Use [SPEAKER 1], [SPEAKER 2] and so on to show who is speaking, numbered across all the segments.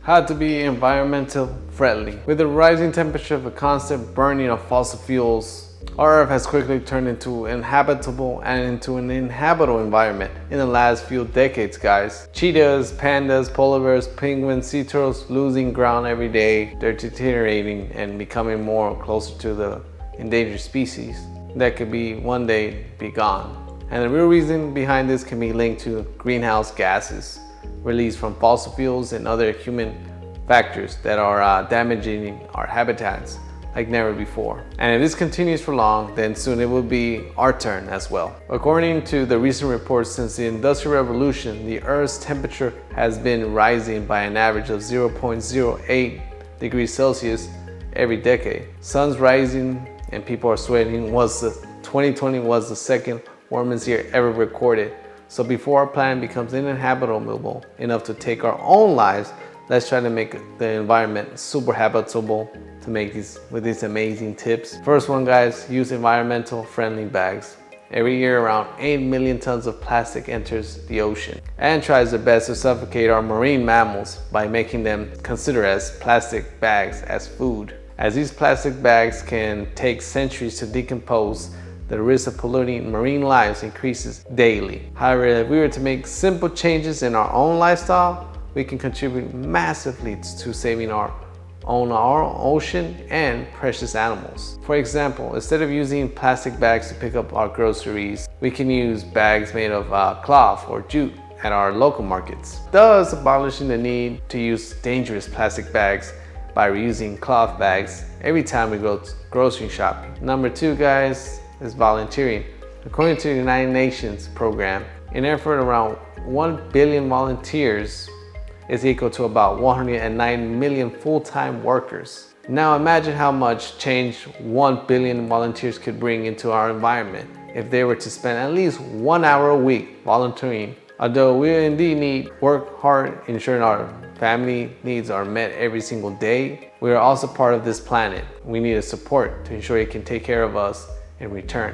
[SPEAKER 1] How to be environmental friendly. With the rising temperature of the constant burning of fossil fuels, our Earth has quickly turned into inhabitable and into an inhabitable environment in the last few decades, guys. Cheetahs, pandas, polar bears, penguins, sea turtles losing ground every day. They're deteriorating and becoming more closer to the endangered species that could be one day be gone. And the real reason behind this can be linked to greenhouse gases released from fossil fuels and other human factors that are damaging our habitats like never before. And if this continues for long, then soon it will be our turn as well. According to the recent reports, since the Industrial Revolution, the Earth's temperature has been rising by an average of 0.08 degrees Celsius every decade. Sun's rising and people are sweating. 2020 was the second warmest year ever recorded. So before our planet becomes uninhabitable enough to take our own lives, let's try to make the environment super habitable to make these amazing tips. First one, guys, use environmental friendly bags. Every year around 8 million tons of plastic enters the ocean and tries their best to suffocate our marine mammals by making them consider as plastic bags as food. As these plastic bags can take centuries to decompose, the risk of polluting marine lives increases daily. However, if we were to make simple changes in our own lifestyle, we can contribute massively to saving our ocean and precious animals. For example, instead of using plastic bags to pick up our groceries, we can use bags made of cloth or jute at our local markets, thus abolishing the need to use dangerous plastic bags by reusing cloth bags every time we go grocery shopping. Number 2, guys, is volunteering. According to the United Nations program, an effort around 1 billion volunteers is equal to about 109 million full-time workers. Now imagine how much change 1 billion volunteers could bring into our environment if they were to spend at least 1 hour a week volunteering. Although we indeed need work hard ensuring our family needs are met every single day, we are also part of this planet. We need a support to ensure it can take care of us in return.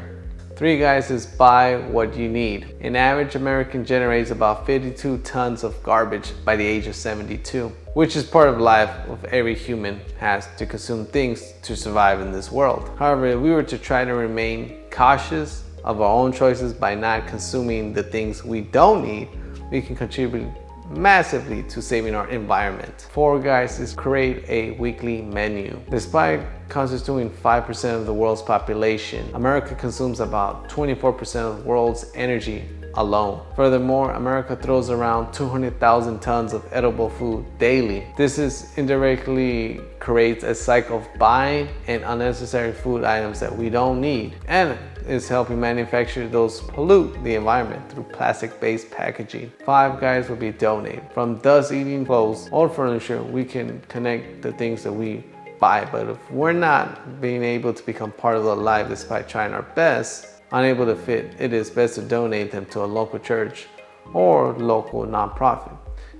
[SPEAKER 1] 3, guys, is buy what you need. An average American generates about 52 tons of garbage by the age of 72, which is part of life of every human has to consume things to survive in this world. However, if we were to try to remain cautious of our own choices by not consuming the things we don't need, we can contribute massively to saving our environment. 4, guys, is create a weekly menu. Despite constituting 5% of the world's population, America consumes about 24% of the world's energy alone. Furthermore, America throws around 200,000 tons of edible food daily. This indirectly creates a cycle of buying and unnecessary food items that we don't need, and is helping manufacture those pollute the environment through plastic-based packaging. 5, guys, will be donate. From thus eating clothes or furniture, we can connect the things that we buy, but if we're not being able to become part of the life despite trying our best, unable to fit, it is best to donate them to a local church or local nonprofit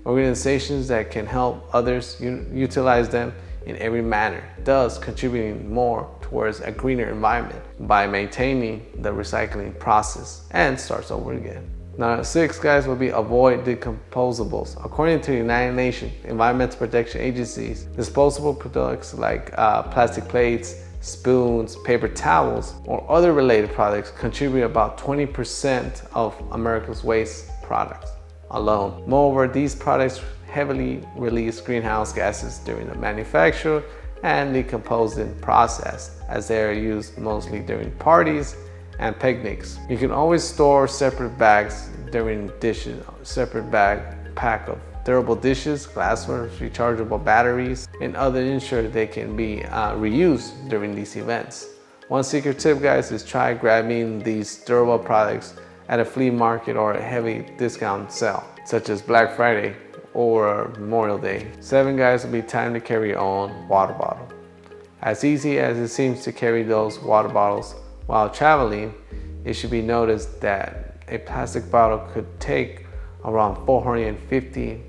[SPEAKER 1] organizations that can help others utilize them in every manner, thus contributing more towards a greener environment by maintaining the recycling process and starts over again. Now 6, guys, will be avoid decomposables. According to the United Nations Environmental Protection Agencies, disposable products like plastic plates, spoons, paper towels, or other related products contribute about 20% of America's waste products alone. Moreover, these products heavily release greenhouse gases during the manufacture and decomposing process, as they are used mostly during parties and picnics. You can always store separate bags during dishes, separate pack of durable dishes, glassware, rechargeable batteries, and other ensure they can be reused during these events. One secret tip, guys, is try grabbing these durable products at a flea market or a heavy discount sale, such as Black Friday or Memorial Day. 7, guys, will be time to carry your own water bottle. As easy as it seems to carry those water bottles while traveling, it should be noticed that a plastic bottle could take around 450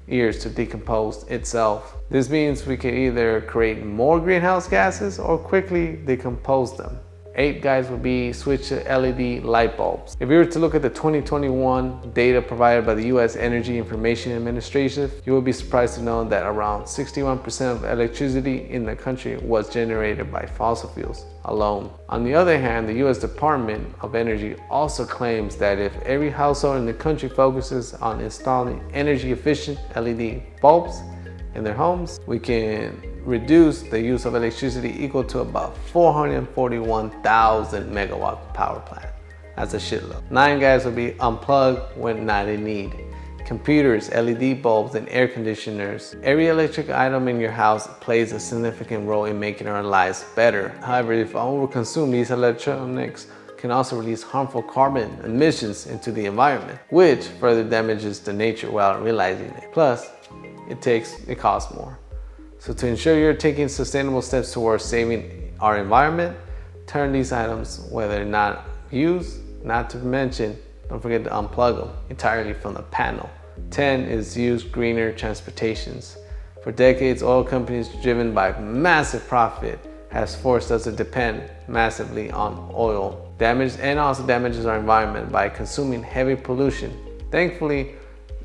[SPEAKER 1] years to decompose itself. This means we can either create more greenhouse gases or quickly decompose them. 8 guys would be switch to LED light bulbs. If you were to look at the 2021 data provided by the US Energy Information Administration, you will be surprised to know that around 61% of electricity in the country was generated by fossil fuels alone. On the other hand, the US Department of Energy also claims that if every household in the country focuses on installing energy efficient LED bulbs in their homes, we can reduce the use of electricity equal to about 441,000 megawatt power plant. That's a shitload. 9 guys will be unplugged when not in need. Computers, LED bulbs, and air conditioners. Every electric item in your house plays a significant role in making our lives better. However, if overconsumed, these electronics can also release harmful carbon emissions into the environment, which further damages the nature without realizing it. Plus, it costs more. So to ensure you're taking sustainable steps towards saving our environment, turn these items whether not used, not to mention, don't forget to unplug them entirely from the panel. 10 is use greener transportations. For decades, oil companies driven by massive profit has forced us to depend massively on oil. Also damages our environment by consuming heavy pollution. Thankfully,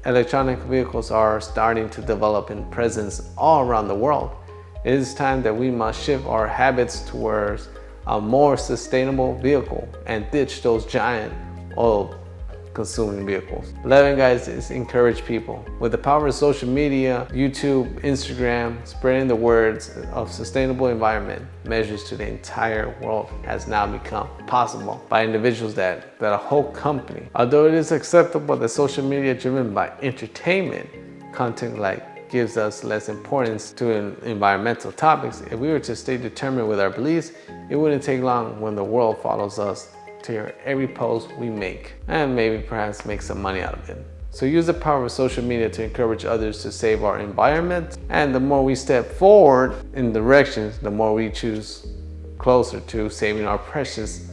[SPEAKER 1] electronic vehicles are starting to develop in presence all around the world. It is time that we must shift our habits towards a more sustainable vehicle and ditch those giant oil consuming vehicles. 11 guys is encourage people. With the power of social media, YouTube, Instagram, spreading the words of sustainable environment measures to the entire world has now become possible by individuals that a whole company. Although it is acceptable that social media driven by entertainment content gives us less importance to environmental topics, if we were to stay determined with our beliefs, it wouldn't take long when the world follows us to hear every post we make and maybe perhaps make some money out of it. So use the power of social media to encourage others to save our environment, and the more we step forward in directions, the more we choose closer to saving our precious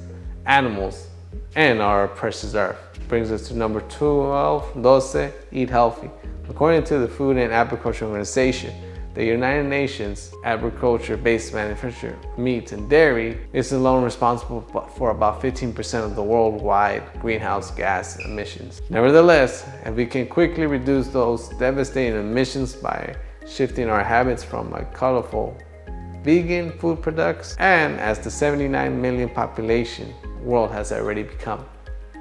[SPEAKER 1] animals and our precious earth. Brings us to number 12, eat healthy. According to the Food and Agriculture Organization, the United Nations agriculture-based manufacture meat and dairy is alone responsible for about 15% of the worldwide greenhouse gas emissions. Nevertheless, if we can quickly reduce those devastating emissions by shifting our habits from colorful vegan food products, and as the 79 million population world has already become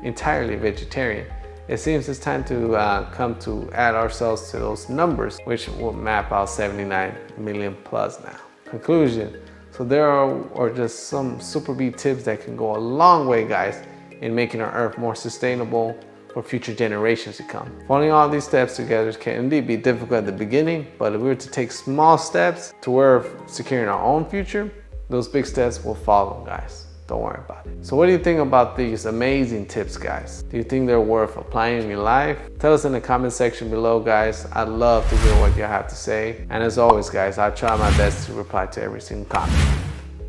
[SPEAKER 1] entirely vegetarian, it seems it's time to come to add ourselves to those numbers, which will map out 79 million plus now. Conclusion. So there are just some super beat tips that can go a long way, guys, in making our earth more sustainable for future generations to come. Following all these steps together can indeed be difficult at the beginning, but if we were to take small steps toward securing our own future, those big steps will follow, guys. Don't worry about it. So what do you think about these amazing tips, guys? Do you think they're worth applying in your life? Tell us in the comment section below, guys. I'd love to hear what you have to say. And as always, guys, I'll try my best to reply to every single comment.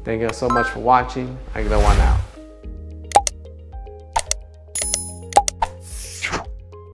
[SPEAKER 1] Thank you so much for watching. I get one out.